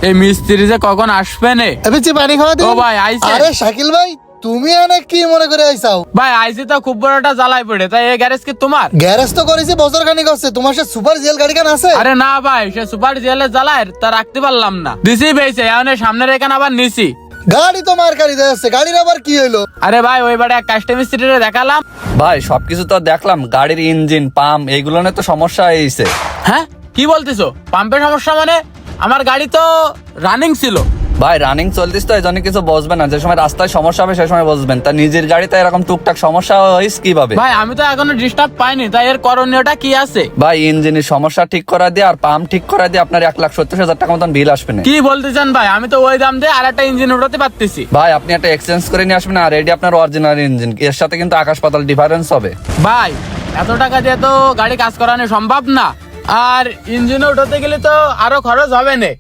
এই মিস্ত্রি যে কখন আসবে নে? এবিচি পানি খাওয়া দিন। ও ভাই আইছে। আরে শাকিল ভাই, তুমি অনেক কি মনে করে আইসাও? ভাই আইছে তো খুব বড় একটা জ্বালাই পড়ে, তাই এই গ্যারেজ কি তোমার? গ্যারেজ তো করেছি বছর খানিক হচ্ছে, তোমার সে সুপার জেল গাড়ি কান আছে? আরে না ভাই, সে সুপার জেলে জ্বালায় তা রাখতে পারলাম না, দিছি পেয়েছে এখন সামনের এখানে আবার নিছি। গাড়ি তো মার্কারি যাচ্ছে, গাড়ির আবার কি হইলো? আরে ভাই ওই বাড়ি এক কাস্টম মিস্ত্রিরে দেখালাম। ভাই সবকিছু তো দেখলাম, গাড়ির ইঞ্জিন পাম্প এইগুলো নিয়ে তো সমস্যা হয়েছে। হ্যাঁ কি বলতেছো? পাম্পের সমস্যা মানে? আমার গাড়ি তো রানিং ছিল। ভাই রানিং চলতিস তো এই জন্য কিছু বসবে না, যে সময় রাস্তায় সমস্যা হবে সেই সময় বসবেন, তা নিজের গাড়িতে এরকম টুকটাক সমস্যা হয়েছে কিভাবে? ভাই আমি তো এখনো ডিস্টার্ব পাইনি, তাই এর করণীয়টা কি আছে? ভাই ইঞ্জিনের সমস্যা ঠিক করা দিয়ে আর পাম্প ঠিক করা দিয়ে আপনার 1,70,000 টাকা মতন বিল আসবে না। কি বলতেছেন ভাই? আমি তো ওই দাম দিয়ে আর একটা ইঞ্জিন উঠাতে পারতেছি। ভাই আপনি একটা এক্সচেঞ্জ করে নিয়ে আসবেন, আর এটি আপনার অরিজিনাল ইঞ্জিন, এর সাথে কিন্তু আকাশ পাতাল ডিফারেন্স হবে। ভাই এত টাকা দিয়ে তো গাড়ি কাজ করানো সম্ভব না, আর ইঞ্জিনে উঠাতে গেলে তো আরো খরচ হবে না।